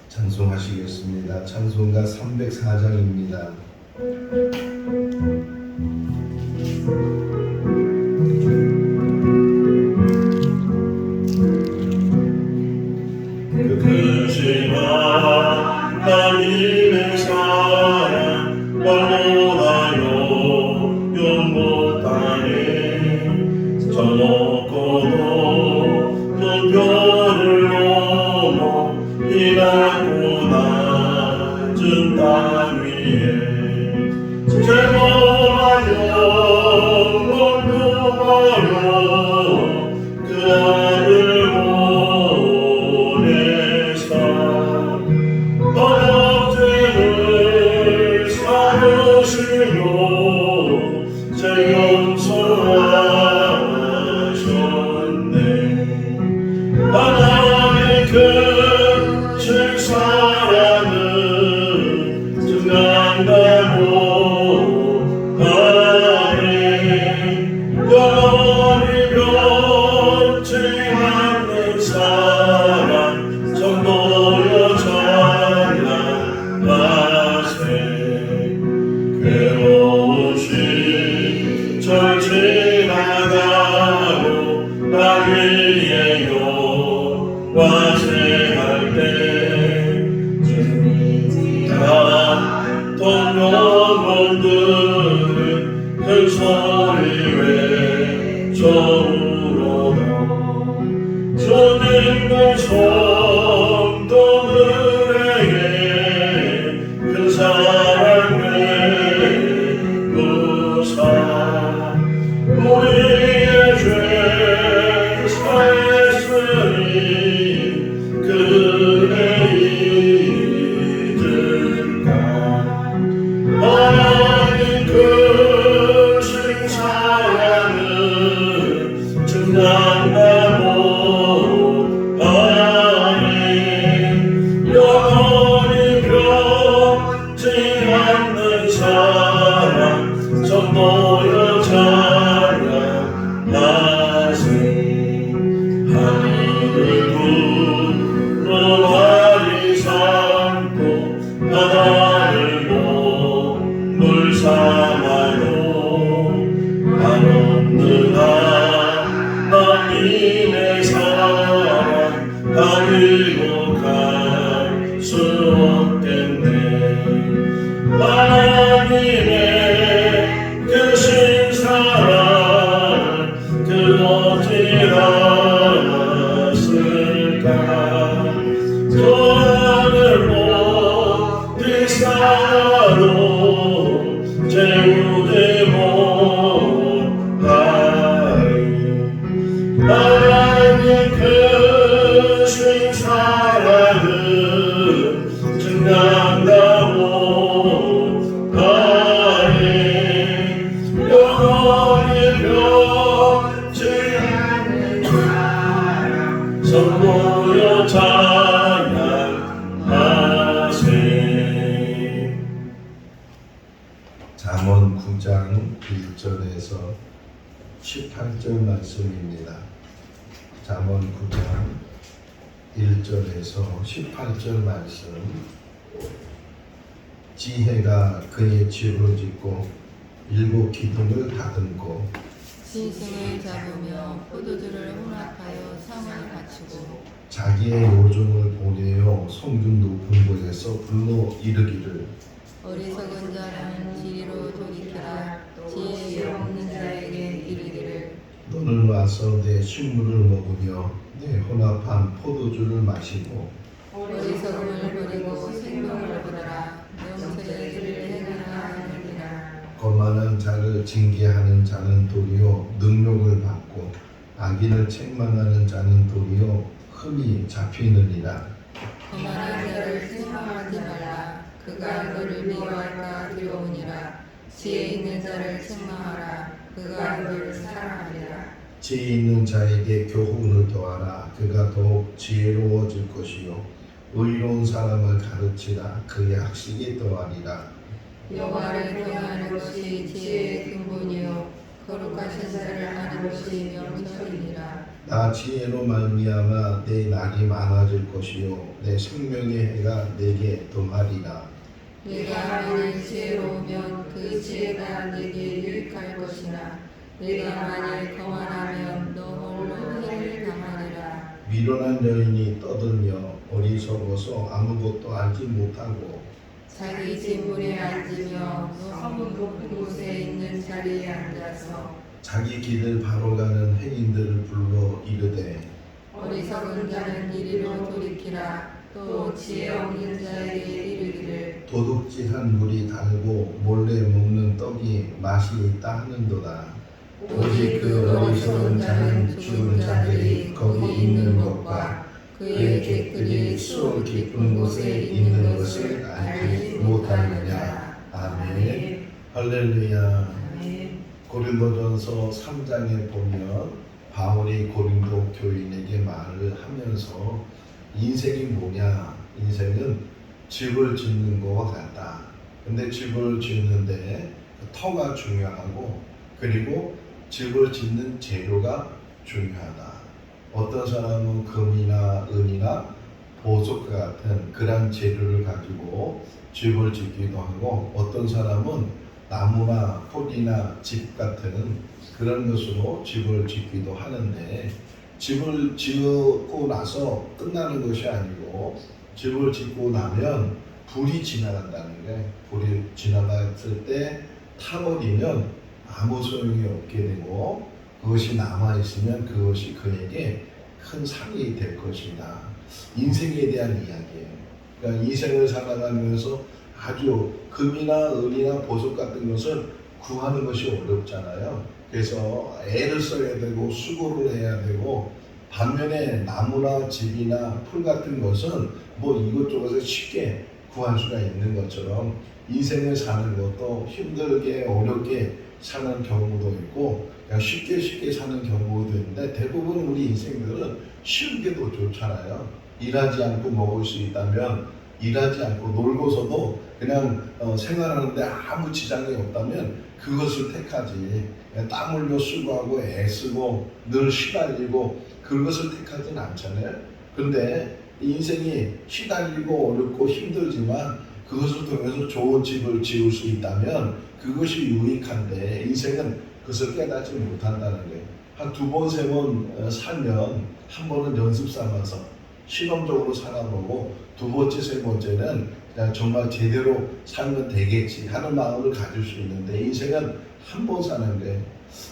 찬송하시겠습니다. 찬송가 304장입니다. 그 크신 하나님의 사랑 발견하여 연못 땅에 저 높고도 큰 별을 넘어 이 낮고 낮은 땅 위에 제목하여 건너가여 그 아들 보내사 허락죄를 사르시며 제 용서하셨네. 하나님의 그 실사랑은 증한다고 하네. 영원히 변치 않는 사랑 성도여 찬양하세. 괴로우신 절 지나가고 땅 위에 와세할 때 동영혼들은 큰 소리 외쳐우러도 주님의 성도들에게 큰 사랑을 베푸사 우리의 죄 사했으니 그대 잊을까. 하나님 크신 사랑은 증한다고 하네. 영원히 변치 않는 사랑 성도여 찬양하세. 하늘을 구름아리 삼고 바다를 물 삼아요. 한없는 하나님의 사랑 가리고 갈 수 없겠네. 하나님의 크신 사랑 그 어찌하였을까. 저 하늘로 비싸도 채우지 못하리. 하나님 크신 사랑은 증한다고 하니 영원히 변치 않는 사랑 성도여 찬양하세. 잠언 9장 1절에서 18절 말씀입니다. 잠언 9장 1절에서 18절 말씀. 지혜가 그의 집을 짓고 일곱 기둥을 다듬고 짐승을 잡으며 포도주를 혼합하여 상을 갖추고 자기의 요정을 보내어 성중 높은 곳에서 불러 이르기를 어리석은 자는 지리로 돌이키라. 지혜 없는 자에게 이르기를 너는 와서 내 식물을 먹으며 내 혼합한 포도주를 마시고 어리석음을 버리고 생명을 버려라. 명철의 길을 행하라 하느니라. 거만한 자를 징계하는 자는 도리어 능욕을 받고 악인을 책망하는 자는 도리어 흠이 잡히느니라. 거만한 자를 책망하지 말라. 그가 너를 미워할까 두려우니라. 지혜 있는 자를 책망하라. 그가 너를 사랑하리라. 지혜 있는 자에게 교훈을 더하라. 그가 더욱 지혜로워질 것이요 의로운 사람을 가르치라. 그의 학식이 더하리라. 여호와를 경외하는 것이 지혜의 근본이요 거룩하신 자를 아는 것이 명철이니라. 나 지혜로 말미암아 내 날이 많아질 것이요 내 생명의 해가 내게 더하리라. 내가 만일 지혜로우면 그 지혜가 내게 유익할 것이나 내가 만일 거만하면 너 홀로 해를 당하리라. 미련한 여인이 떠들며 어리석어서 아무것도 알지 못하고 자기 진물에 앉으며 높은 곳에 있는 자리에 앉아서 자기 길을 바로 가는 행인들을 불러 이르되 어리석은 자는 이리로 돌이키라. 또 지혜 없는 자에게 이르기를 도둑질한 물이 달고 몰래 먹는 떡이 맛이 있다 하는도다. 오직 그 어리석은 자는 죽은 자들이 거기 있는 것과 그의 객들이 수월 깊은 곳에 있는 것을 알지 못하느냐. 아멘. 할렐루야. 고린도전서 3장에 보면 바울이 고린도 교인에게 말을 하면서 인생이 뭐냐? 인생은 집을 짓는 것과 같다. 근데 집을 짓는데 터가 중요하고 그리고 집을 짓는 재료가 중요하다. 어떤 사람은 금이나 은이나 보석과 같은 그런 재료를 가지고 집을 짓기도 하고 어떤 사람은 나무나 폴이나 집 같은 그런 것으로 집을 짓기도 하는데 집을 짓고 나서 끝나는 것이 아니고 집을 짓고 나면 불이 지나간다는 게 불이 지나갔을 때 타버리면 아무 소용이 없게 되고 그것이 남아있으면 그것이 그에게 큰 상이 될 것이다. 인생에 대한 이야기예요. 그러니까 인생을 살아가면서 아주 금이나 은이나 보석 같은 것을 구하는 것이 어렵잖아요. 그래서 애를 써야 되고 수고를 해야 되고 반면에 나무나 집이나 풀 같은 것은 뭐 이것저것을 쉽게 구할 수가 있는 것처럼 인생을 사는 것도 힘들게 어렵게 사는 경우도 있고 그냥 쉽게 사는 경우도 있는데 대부분 우리 인생들은 쉬운 게 더 좋잖아요. 일하지 않고 먹을 수 있다면 일하지 않고 놀고서도 그냥 생활하는데 아무 지장이 없다면 그것을 택하지. 땀 흘려 수고하고 애쓰고 늘 시달리고 그것을 택하진 않잖아요. 그런데 인생이 시달리고 어렵고 힘들지만 그것을 통해서 좋은 집을 지을 수 있다면 그것이 유익한데 인생은 그것을 깨닫지 못한다는 거예요. 한 두 번, 세 번 살면 한 번은 연습 삼아서 실험적으로 살아보고 두 번째, 세 번째는 그냥 정말 제대로 살면 되겠지 하는 마음을 가질 수 있는데 인생은 한 번 사는 게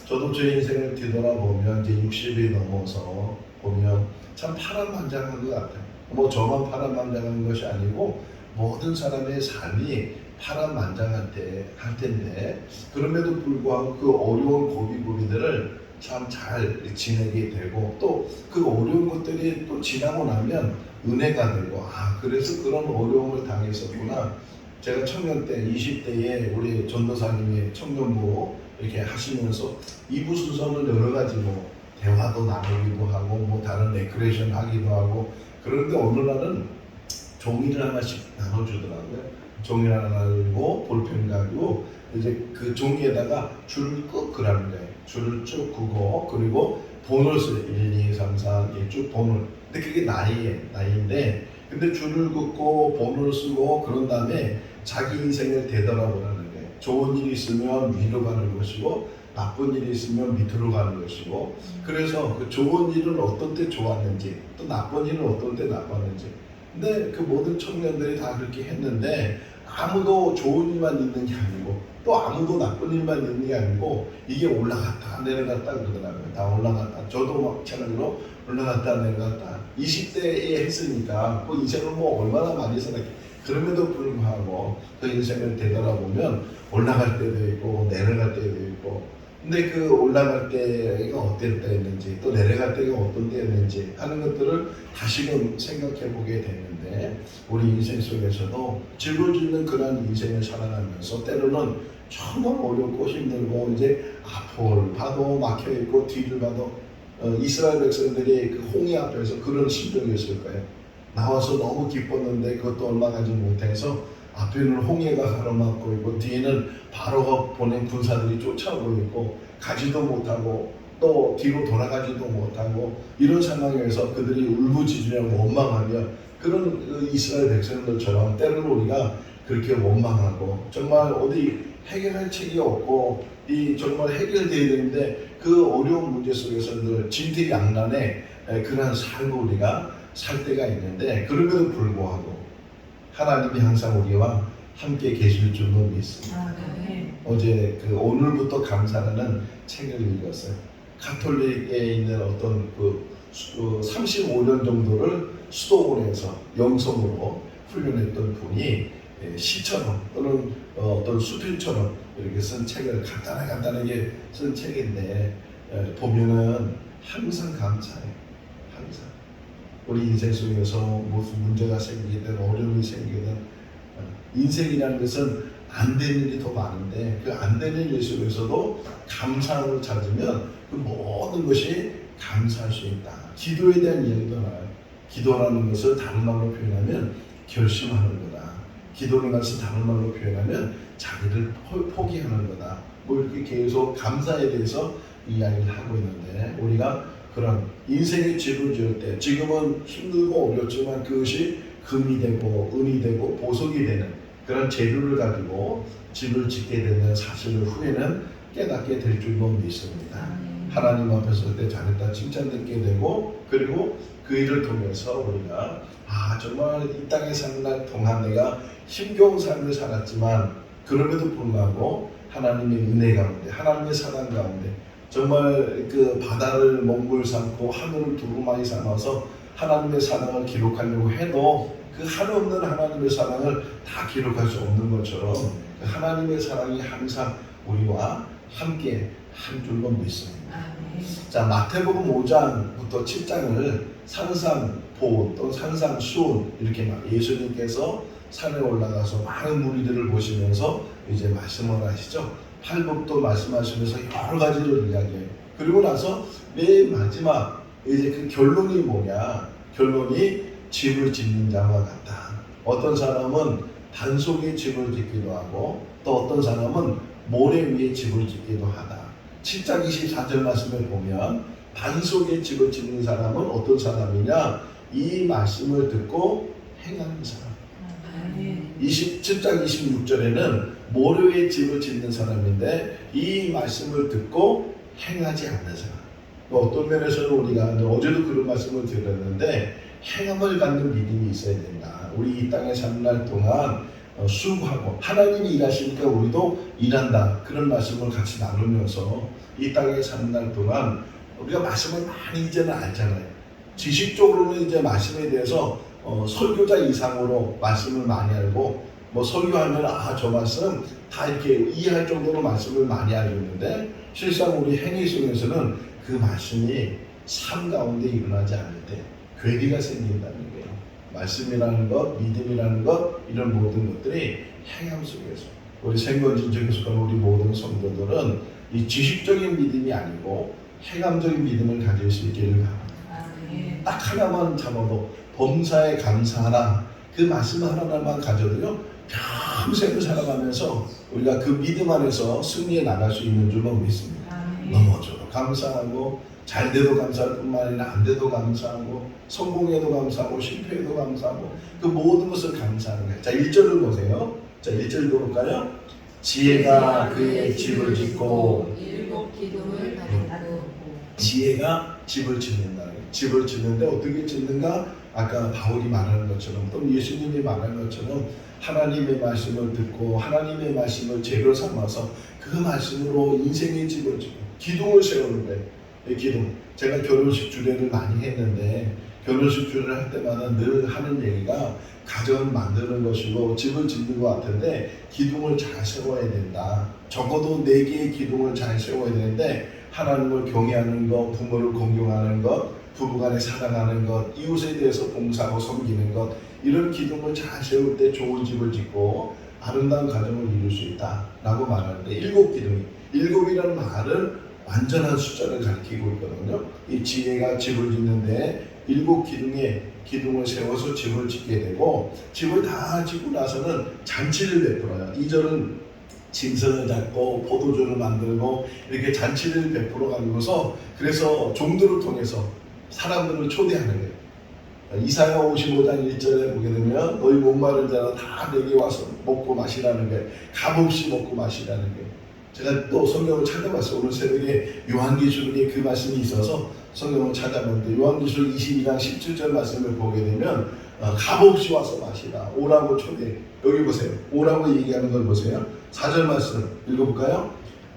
저도 제 인생을 뒤돌아보면 이제 60이 넘어서 보면 참 파란만장한 것 같아요. 뭐 저만 파란만장한 것이 아니고 모든 사람의 삶이 파란만장할 텐데 그럼에도 불구하고 그 어려운 고비고비들을 참 잘 지내게 되고 또 그 어려운 것들이 또 지나고 나면 은혜가 되고 그래서 그런 어려움을 당했었구나. 제가 청년 때 20대에 우리 전도사님이 청년부 이렇게 하시면서 2부 순서는 여러 가지 뭐 대화도 나누기도 하고 뭐 다른 레크레이션 하기도 하고 그런데 어느 날은 종이를 하나씩 나눠주더라고요. 종이를 하나 나누고 볼펜 가지고 이제 그 종이에다가 줄을 끄 그라는 거예요. 줄을 쭉 끄고 그리고 번호를 써요. 1, 2, 3, 4 쭉 번호를. 근데 그게 나이인데 근데 줄을 긋고 번호를 쓰고 그런 다음에 자기 인생을 되돌아보라는 거예요. 좋은 일이 있으면 위로 가는 것이고 나쁜 일이 있으면 밑으로 가는 것이고 그래서 그 좋은 일은 어떤 때 좋았는지 또 나쁜 일은 어떤 때 나빴는지 근데 그 모든 청년들이 다 그렇게 했는데 아무도 좋은 일만 있는 게 아니고 또 아무도 나쁜 일만 있는 게 아니고 이게 올라갔다 내려갔다 그러더라고요. 다 올라갔다. 저도 마찬가지로 올라갔다 내려갔다. 20대에 했으니까 그 인생을 뭐 얼마나 많이 살았겠 그럼에도 불구하고 그 인생을 되돌아보면 올라갈 때도 있고 내려갈 때도 있고 근데 그 올라갈 때가 어떤 때였는지 또 내려갈 때가 어떤 때였는지 하는 것들을 다시금 생각해 보게 되는데 우리 인생 속에서도 집을 짓는 그런 인생을 살아가면서 때로는 정말 어렵고 힘들고 이제 앞을 봐도 막혀있고 뒤를 봐도 이스라엘 백성들이 그 홍해 앞에서 그런 심정이었을 거예요. 나와서 너무 기뻤는데 그것도 올라가지 못해서 앞에는 홍해가 가로막고 있고 뒤에는 바로가 보낸 군사들이 쫓아오고 있고 가지도 못하고 또 뒤로 돌아가지도 못하고 이런 상황에서 그들이 울부짖으며 원망하며 그런 그 이스라엘 백성들처럼 때로는 우리가 그렇게 원망하고 정말 어디 해결할 책이 없고 이 정말 해결돼야 되는데 그 어려운 문제 속에서 늘 진퇴양난의 그러한 삶을 우리가 살 때가 있는데 그럼에도 불구하고 하나님이 항상 우리와 함께 계실 줄로 믿습니다. 어제 그 오늘부터 감사라는 책을 읽었어요. 가톨릭에 있는 어떤 그 35년 정도를 수도원에서 영성으로 훈련했던 분이 시처럼 또는 어떤 수필처럼 이렇게 쓴 책을 간단하게 쓴 책인데 보면은 항상 감사해요. 항상 우리 인생 속에서 무슨 문제가 생기든 어려움이 생기든 인생이라는 것은 안 되는 일이 더 많은데 그 안 되는 일 속에서도 감사를 찾으면 그 모든 것이 감사할 수 있다. 기도에 대한 이야기도 나와요. 기도라는 것을 다른 말로 표현하면 결심하는 거다. 기도라는 것을 다른 말로 표현하면 자기를 포기하는 거다. 뭐 이렇게 계속 감사에 대해서 이야기를 하고 있는데 우리가 그런 인생의 집을 지을 때 지금은 힘들고 어렵지만 그것이 금이 되고 은이 되고 보석이 되는 그런 재료를 가지고 집을 짓게 되는 사실을 후에는 깨닫게 될 줄로 믿습니다. 하나님 앞에 설 때 잘했다 칭찬 듣게 되고 그리고 그 일을 통해서 우리가 정말 이 땅에 사는 날 동안 내가 힘겨운 삶을 살았지만 그럼에도 불구하고 하나님의 은혜 가운데 하나님의 사랑 가운데 정말 그 바다를 몽골 삼고 하늘을 두루마리 삼아서 하나님의 사랑을 기록하려고 해도 그 한없는 하나님의 사랑을 다 기록할 수 없는 것처럼 그 하나님의 사랑이 항상 우리와 함께 한 줄로 믿습니다. 자, 마태복음 5장부터 7장을 산상보 또 산상수훈 이렇게 예수님께서 산에 올라가서 많은 무리들을 보시면서 이제 말씀을 하시죠. 팔복도 말씀하시면서 여러 가지를 이야기해요. 그리고 나서 맨 마지막 이제 그 결론이 뭐냐? 결론이 집을 짓는 자와 같다. 어떤 사람은 단속에 집을 짓기도 하고 또 어떤 사람은 모래 위에 집을 짓기도 하다. 7장 24절 말씀을 보면 단속에 집을 짓는 사람은 어떤 사람이냐? 이 말씀을 듣고 행하는 사람. 7장 26절에는 모래 위에 집을 짓는 사람인데 이 말씀을 듣고 행하지 않는 사람. 어떤 면에서는 우리가 어제도 그런 말씀을 드렸는데 행함을 갖는 믿음이 있어야 된다. 우리 이 땅에 사는 날 동안 수고하고 하나님이 일하시니까 우리도 일한다. 그런 말씀을 같이 나누면서 이 땅에 사는 날 동안 우리가 말씀을 많이 이제는 알잖아요. 지식적으로는 이제 말씀에 대해서 설교자 이상으로 말씀을 많이 알고 뭐 설교하면 저 말씀 다 이렇게 이해할 정도로 말씀을 많이 알고 있는데 실상 우리 행위 속에서는 그 말씀이 삶 가운데 일어나지 않을 때 괴리가 생긴다는 거예요. 말씀이라는 것, 믿음이라는 것 이런 모든 것들이 행함 속에서 우리 생건진정에 속한 우리 모든 성도들은 이 지식적인 믿음이 아니고 행함적인 믿음을 가질 수 있기를 바랍니다. 딱 하나만 잡아도 범사에 감사하라 그 말씀 하나만 가져도요 평생을 살아가면서 우리가 그 믿음 안에서 승리해 나갈 수 있는 줄로 믿습니다. 넘어져도 감사하고 잘 돼도 감사할 뿐만 아니라 안 돼도 감사하고 성공해도 감사하고 실패해도 감사하고 그 모든 것을 감사하는 거예요. 자 1절을 보세요. 자 1절 읽어볼까요? 지혜가 그의 집을 짓고 일곱 기둥을 가졌고 지혜가 집을 짓는다. 집을 짓는데 어떻게 짓는가? 아까 바울이 말하는 것처럼 또 예수님이 말하는 것처럼 하나님의 말씀을 듣고 하나님의 말씀을 재료 삼아서 그 말씀으로 인생의 집을 짓고 기둥을 세우는 거예요. 기둥. 제가 결혼식 주례를 많이 했는데 결혼식 주례를 할 때마다 늘 하는 얘기가 가정을 만드는 것이고 집을 짓는 것 같은데 기둥을 잘 세워야 된다. 적어도 4개의 기둥을 잘 세워야 되는데 하나님을 경외하는 것, 부모를 공경하는 것, 부부간에 사랑하는 것, 이웃에 대해서 봉사하고 섬기는 것 이런 기둥을 잘 세울 때 좋은 집을 짓고 아름다운 가정을 이룰 수 있다라고 말하는데 7기둥이 7이라는 말은 완전한 숫자를 가리키고 있거든요. 이 지혜가 집을 짓는데 7기둥에 기둥을 세워서 집을 짓게 되고 집을 다 짓고 나서는 잔치를 베풀어요. 2절은 짐승을 잡고 포도주를 만들고 이렇게 잔치를 베풀어 가지고서 그래서 종들을 통해서 사람들을 초대하는 거예요. 이사야 55장 1절에 보게 되면 너희 목마른 자라 다 내게 와서 먹고 마시라는 거예요. 값없이 먹고 마시라는 거예요. 제가 또 성경을 찾아봤어요. 오늘 새벽에 요한계시록에 그 말씀이 있어서 성경을 찾아봤는데 요한계시록 22장 17절 말씀을 보게 되면 값없이 와서 마시라. 오라고 초대. 여기 보세요. 오라고 얘기하는 걸 보세요. 4절 말씀 읽어볼까요?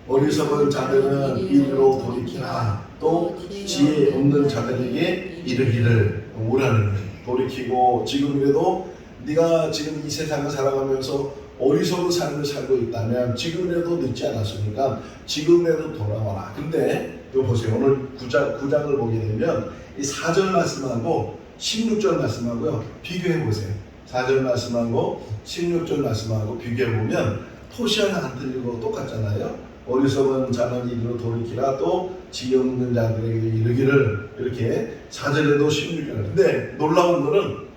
어리석은 자들은 이리로 돌이키라. 또 지혜 없는 자들에게 이르기를 오라는 거예요. 돌이키고 지금이라도 네가 지금 이 세상을 살아가면서 어리석은 삶을 살고 있다면 지금이라도 늦지 않았으니까 지금이라도 돌아와라. 근데 이거 보세요. 오늘 9장을 보게 되면 이 4절 말씀하고 16절 말씀하고요. 비교해 보세요. 4절 말씀하고 16절 말씀하고 비교해 보면 토시 하나 안 틀리고 똑같잖아요. 어리석은 자는 이리로 돌이키라. 또 지혜 없는 자들에게 이르기를. 이렇게 4절에도 16절. 근데 놀라운 거는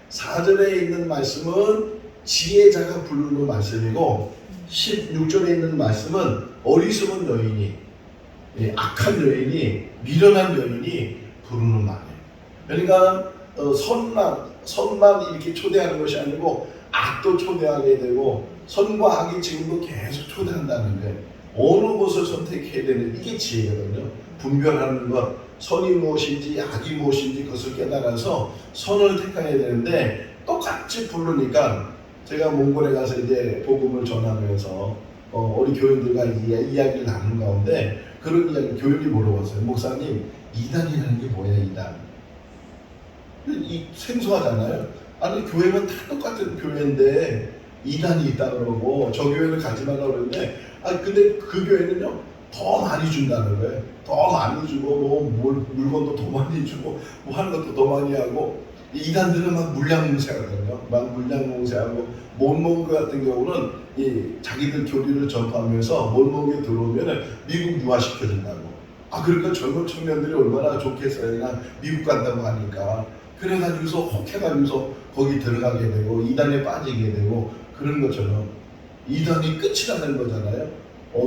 4절에 있는 말씀은 지혜자가 부르는 말씀이고 16절에 있는 말씀은 어리석은 여인이, 악한 여인이, 미련한 여인이 부르는 말이에요. 그러니까 선만 이렇게 초대하는 것이 아니고 악도 초대하게 되고 선과 악이 지금도 계속 초대한다는 거예요. 어느 것을 선택해야 되는 이게 지혜거든요. 분별하는 것, 선이 무엇인지 악이 무엇인지 그것을 깨달아서 선을 택해야 되는데 똑같이 부르니까 제가 몽골에 가서 이제 복음을 전하면서 우리 교인들과 이야기를 나누는 가운데 그런 이야기 교인이 물어봤어요. 목사님, 이단이라는 게 뭐야, 이단? 이 생소하잖아요. 아니 교회는 다 똑같은 교회인데 이단이 있다 그러고 저 교회를 가지 말라고 그러는데 근데 그 교회는요 더 많이 준다는 거예요. 더 많이 주고 물건도 더 많이 주고 뭐 하는 것도 더 많이 하고 이단들은 막 물량공세하거든요. 막 물량공세하고 몰몬교 같은 경우는 자기들 교리를 전파하면서 몰몬교에 들어오면 미국 유화시켜준다고. 그러니까 젊은 청년들이 얼마나 좋겠어요. 그냥 미국 간다고 하니까. 그래가지고서 혹해가지고서 거기 들어가게 되고 이단에 빠지게 되고 그런 것처럼 이단이 끝이라는 거잖아요.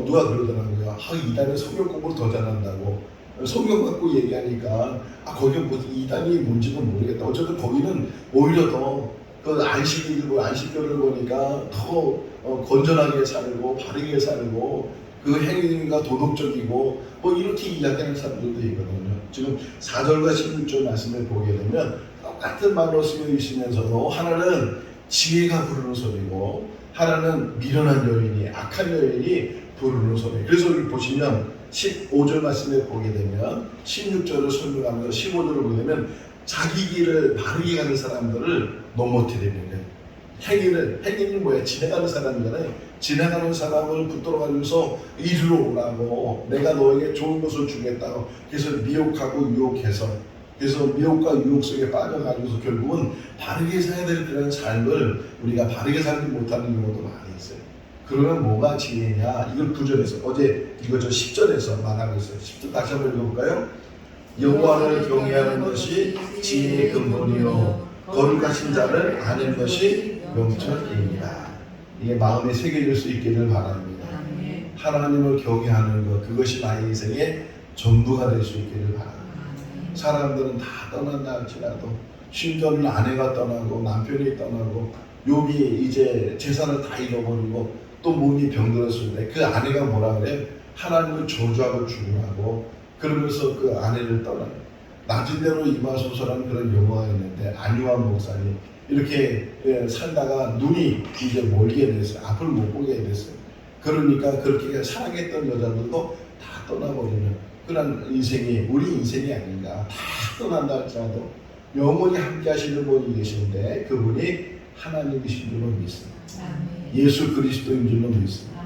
누가 그러더라고요. 이단은 성경 공부를 더 잘한다고. 성경 갖고 얘기하니까 거기 뭐 이단이 뭔지는 모르겠다. 어쨌든 거기는 오히려 더 그 안식교를 보니까 더 건전하게 살고 바르게 살고 그 행위가 도덕적이고 뭐 이렇게 이야기하는 사람들도 있거든요. 지금 4절과 16절 말씀을 보게 되면 똑같은 말로 쓰여 있으면서도 하나는 지혜가 부르는 소리고 하나는 미련한 여인이 악한 여인이 부르는 소리. 그래서 여기 보시면 15절 말씀에 보게 되면 16절을 설명하면서 15절을 보게 되면 자기 길을 바르게 가는 사람들을 넘어뜨리는 거예요. 행위는 뭐야? 지나가는 사람이잖아요. 지나가는 사람을 붙들어가면서 이리로 오라고 내가 너에게 좋은 것을 주겠다고 그래서 미혹하고 유혹해서 그래서 미혹과 유혹 속에 빠져가지고서 결국은 바르게 살아야 될 그런 삶을 우리가 바르게 살지 못하는 경우도 많이 있어요. 그러면 뭐가 지혜냐? 이걸 9절에서 어제 이거 저 10절에서 말하고 있어요. 10절 다시 한번 읽어볼까요? 여호와를 경외하는 것이 지혜의 근본이요 거룩하신 자를 아는 것이 명철이니라. 이게 마음에 새겨질 수 있기를 바랍니다. 하나님을 경외하는 것 그것이 나의 인생의 전부가 될 수 있기를 바랍니다. 사람들은 다 떠난다 할지라도 심지어는 아내가 떠나고 남편이 떠나고 욥이 이제 재산을 다 잃어버리고 또 몸이 병들었을 때 그 아내가 뭐라 그래요? 하나님을 저주하고 죽으라고 그러면서 그 아내를 떠나요. 낮은 대로 임하소서라는 그런 용어가 있는데 안유한 목사님 이렇게 살다가 눈이 이제 멀게 됐어요. 앞을 못 보게 됐어요. 그러니까 그렇게 사랑했던 여자들도 다 떠나버리는 그런 인생이 우리 인생이 아닌가. 다 떠난다 할지라도 영원히 함께 하시는 분이 계신데 그분이 하나님이신 줄로 믿습니다. 예수 그리스도인 줄로 믿습니다.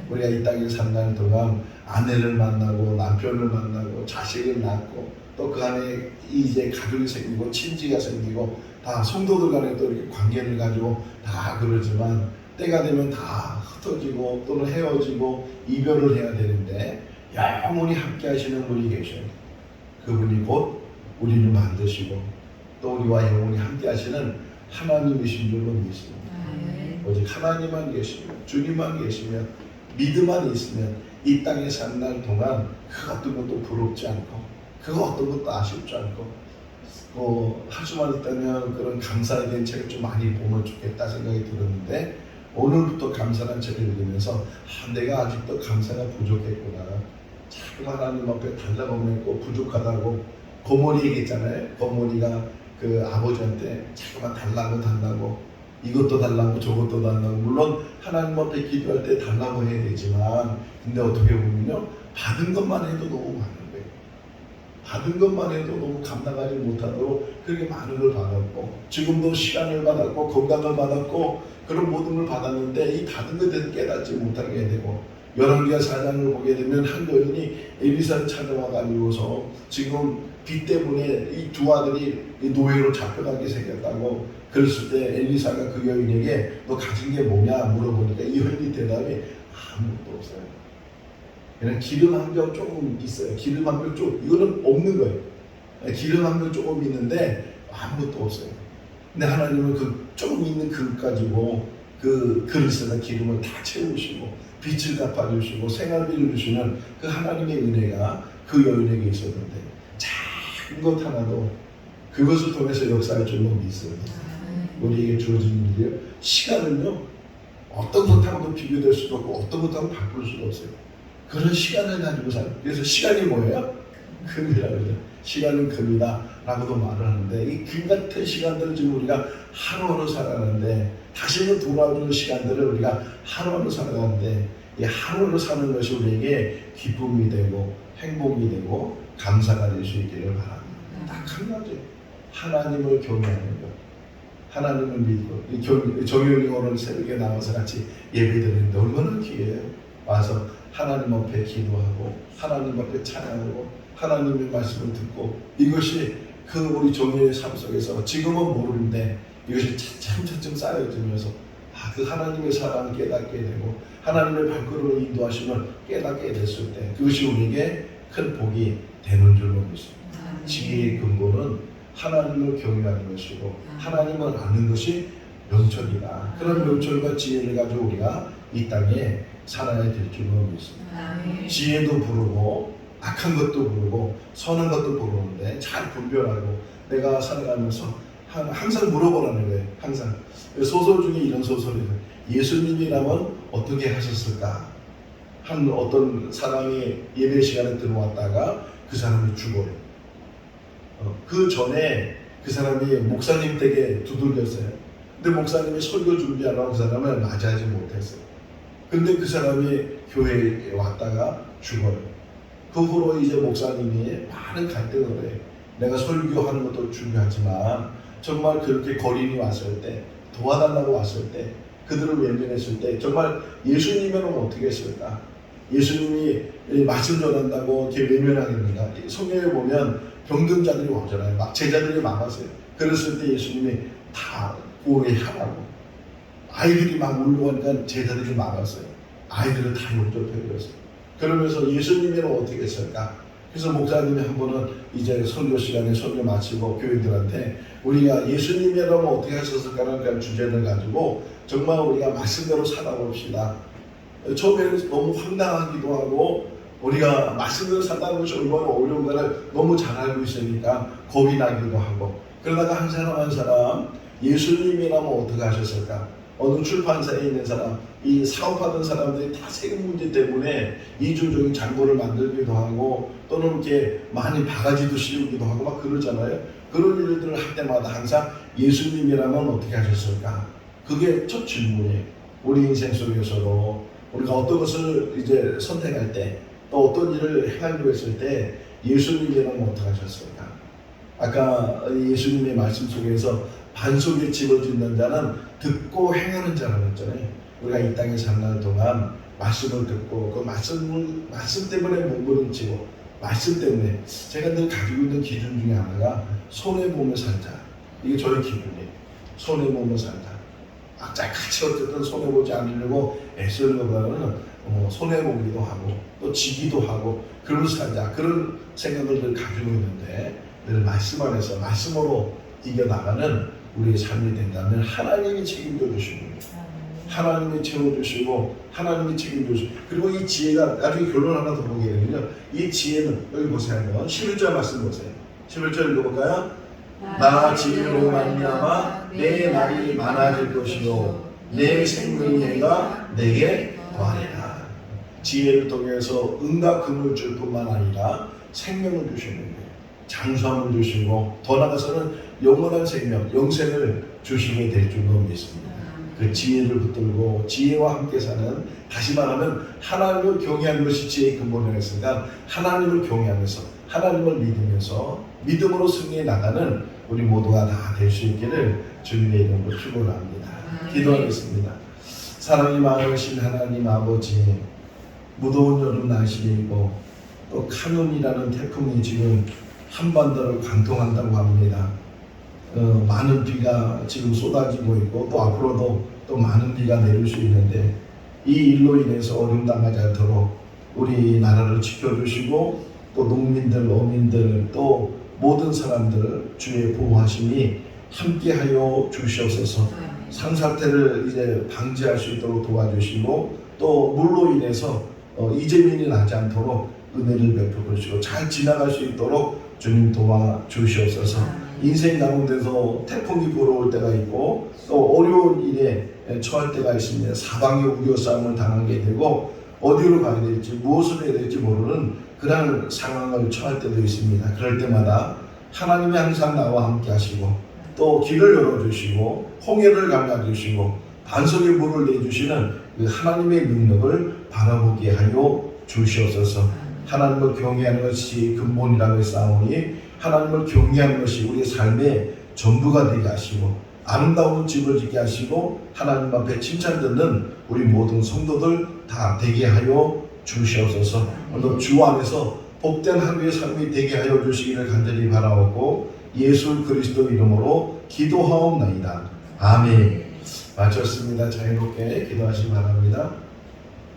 우리가 이 땅에 산다는 동안 아내를 만나고 남편을 만나고 자식을 낳고 또 그 안에 이제 가족이 생기고 친지가 생기고 다 성도들 간에 또 이렇게 관계를 가지고 다 그러지만 때가 되면 다 흩어지고 또는 헤어지고 이별을 해야 되는데 영원히 함께 하시는 분이 계셔요. 그분이 곧 우리를 만드시고 또 우리와 영원히 함께 하시는 하나님이신 줄로 믿습니다. 오직 하나님만 계시면 주님만 계시면 믿음 안에 있으면 이 땅에 사는 날 동안 그 어떤 것도 부럽지 않고 그 어떤 것도 아쉽지 않고 할 수만 있다면 그런 감사에 대한 책을 좀 많이 보면 좋겠다 생각이 들었는데 오늘부터 감사라는 책을 읽으면서 내가 아직도 감사가 부족했구나. 자꾸 하나님 앞에 달라고 했고 부족하다고 고모니 얘기했잖아요. 고모니가 그 아버지한테 자꾸만 달라고 이것도 달라고 저것도 달라고 물론 하나님 앞에 기도할 때 달라고 해야 되지만 근데 어떻게 보면요 받은 것만 해도 너무 많은 거예요. 받은 것만 해도 너무 감당하지 못하도록 그렇게 많은 걸 받았고 지금도 시간을 받았고 건강을 받았고 그런 모든 걸 받았는데 이 받은 것에 대해서 깨닫지 못하게 되고 열왕기하 4장을 보게 되면 한 여인이 엘리사를 찾아와가지고서 지금 빚 때문에 이 두 아들이 노예로 잡혀가게 생겼다고 그랬을 때 엘리사가 그 여인에게 너 가진 게 뭐냐 물어보니까 이 여인이 대답이 아무것도 없어요. 그냥 기름 한 병 조금 있어요. 기름 한 병 조금 이거는 없는 거예요. 기름 한 병 조금 있는데 아무것도 없어요. 근데 하나님은 그 조금 있는 그릇 가지고 그 그릇에다 기름을 다 채우시고 빚을 갚아주시고 생활비를 주시는 그 하나님의 은혜가 그 여인에게 있었는데 작은 것 하나도 그것을 통해서 역사할 줄로 믿습니다. 우리에게 주어진 일이요. 시간은요 어떤 것하고도 비교될 수도 없고 어떤 것하고 바꿀 수도 없어요. 그런 시간을 가지고 살아요. 그래서 시간이 뭐예요? 금이라고 해요. 시간은 금이다 라고도 말을 하는데 이 금 같은 시간들을 지금 우리가 하루하루 살아가는데 다시는 돌아오는 시간들을 우리가 하루하루 살아가는데 이 하루하루 사는 것이 우리에게 기쁨이 되고 행복이 되고 감사가 될 수 있기를 바랍니다. 딱 한 가지 하나님을 경외하는 것 하나님을 믿고 정연이 오늘 새벽에 나와서 같이 예배드리는데 얼마나 귀해요. 와서 하나님 앞에 기도하고 하나님 앞에 찬양하고 하나님의 말씀을 듣고 이것이 그 우리 정연의 삶 속에서 지금은 모르는데 이것이 차츰차츰 쌓여지면서 그 하나님의 사랑을 깨닫게 되고 하나님의 발걸음을 인도하심을 깨닫게 됐을 때 그것이 우리에게 큰 복이 되는 줄로 믿습니다. 지혜의 근본은 하나님을 경외하는 것이고 하나님을 아는 것이 명철이다. 그런 명철과 지혜를 가지고 우리가 이 땅에 살아야 될 줄로 믿습니다. 지혜도 부르고 악한 것도 부르고 선한 것도 부르는데 잘 분별하고 내가 살아가면서 항상 물어보라는 거예요. 항상 소설 중에 이런 소설이 있어요. 예수님이라면 어떻게 하셨을까? 한 어떤 사람이 예배 시간에 들어왔다가 그 사람이 죽어요. 그 전에 그 사람이 목사님 댁에 두들겼어요. 근데 목사님이 설교 준비하려고 그 사람을 맞이하지 못했어요. 근데 그 사람이 교회에 왔다가 죽어요. 그 후로 이제 목사님이 많은 갈등을 해요. 내가 설교하는 것도 중요하지만 정말 그렇게 거린이 왔을 때 도와달라고 왔을 때 그들을 외면했을 때 정말 예수님이면 어떻게 했을까? 예수님이 말씀 전한다고 이렇게 외면하겠는가? 성경에 보면 병든 자들이 오잖아요. 막 제자들이 막았어요. 그랬을 때 예수님이 다 오해하라고 아이들이 막 울려가니까 제자들이 막았어요. 아이들을 다 용접해버렸어요. 그러면서 예수님이면 어떻게 했을까? 그래서 목사님이 한 번은 이제 설교 시간에 설교 마치고 교인들한테 우리가 예수님이라면 어떻게 하셨을까라는 그런 주제를 가지고 정말 우리가 말씀대로 살아봅시다. 처음에는 너무 황당하기도 하고 우리가 말씀대로 산다는 것이 얼마나 어려운가를 너무 잘 알고 있으니까 겁이 나기도 하고 그러다가 한 사람 한 사람 예수님이라면 어떻게 하셨을까? 어느 출판사에 있는 사람, 이 사업하던 사람들이 다 세금 문제 때문에 이중적인 장부를 만들기도 하고 또는 이렇게 많이 바가지도 씌우기도 하고 막 그러잖아요. 그런 일들을 할 때마다 항상 예수님이라면 어떻게 하셨을까? 그게 첫 질문이에요. 우리 인생 속에서도 우리가 어떤 것을 이제 선택할 때 또 어떤 일을 행하려고 했을 때 예수님이라면 어떻게 하셨을까? 아까 예수님의 말씀 속에서 반석에 집을 짓는 자는 듣고 행하는 자라고 했잖아요. 우리가 이 땅에 사는 동안 말씀을 듣고 그 말씀 때문에 몸부림치고 말씀 때문에 제가 늘 가지고 있는 기준 중에 하나가 손해보며 살자. 이게 저의 기준이에요. 손해보며 살자. 악착같이 어쨌든 손해보지 않으려고 애쓰는 것보다는 손해보기도 하고 또 지기도 하고 그러면서 살자. 그런 생각을 늘 가지고 있는데 늘 말씀 안에서 말씀으로 이겨나가는 우리의 삶이 된다면 하나님이 책임져 주시는 거예요. 하나님이 채워주시고 하나님이 책임져주시고, 그리고 이 지혜가 나중에 결론 하나 더 보게 되면요, 이 지혜는 여기 보세요. 한번 11절 말씀 보세요. 11절 읽어볼까요? 나 지혜로 말미암아 내 날이 많아질 것이요 내 생명의가 내게 더하리라. 지혜를 통해서 은과 금을 줄 뿐만 아니라 생명을 주시는 거예요. 장수함을 주시고 더 나아가서는 영원한 생명, 영생을 주시게 될 줄로 믿습니다. 그 지혜를 붙들고 지혜와 함께 사는, 다시 말하면 하나님을 경외하는 것이 지혜의 근본이었으니까 하나님을 경외하면서 하나님을 믿으면서 믿음으로 승리해 나가는 우리 모두가 다 될 수 있기를 주님의 이름으로 축원합니다. 기도하겠습니다. 사랑이 많으신 하나님 아버지, 무더운 여름 날씨이고 또 카눈이라는 태풍이 지금 한반도를 관통한다고 합니다. 많은 비가 지금 쏟아지고 있고 또 앞으로도 또 많은 비가 내릴 수 있는데, 이 일로 인해서 어려움 당하지 않도록 우리나라를 지켜주시고 또 농민들, 어민들, 또 모든 사람들 주의 보호하심이 함께하여 주시옵소서. 상사태를 이제 방지할 수 있도록 도와주시고 또 물로 인해서 이재민이 나지 않도록 은혜를 베풀어 주시고 잘 지나갈 수 있도록 주님 도와주시옵소서. 인생 가운데서 태풍이 불어올 때가 있고 또 어려운 일에 처할 때가 있습니다. 사방에 우려 싸움을 당하게 되고 어디로 가야 될지 무엇을 해야 될지 모르는 그런 상황을 처할 때도 있습니다. 그럴 때마다 하나님이 항상 나와 함께 하시고 또 길을 열어주시고 홍해를 갈라주시고 반석의 물을 내주시는 그 하나님의 능력을 바라보게 하여 주시옵소서. 하나님을 경외하는 것이 근본이라고 했사오니 하나님을 경외하는 것이 우리의 삶의 전부가 되게 하시고 아름다운 집을 짓게 하시고 하나님 앞에 칭찬 듣는 우리 모든 성도들 다 되게 하여 주시옵소서. 오늘 주 안에서 복된 하루의 삶이 되게 하여 주시기를 간절히 바라옵고 예수 그리스도 이름으로 기도하옵나이다. 아멘. 마쳤습니다. 자유롭게 기도하시기 바랍니다.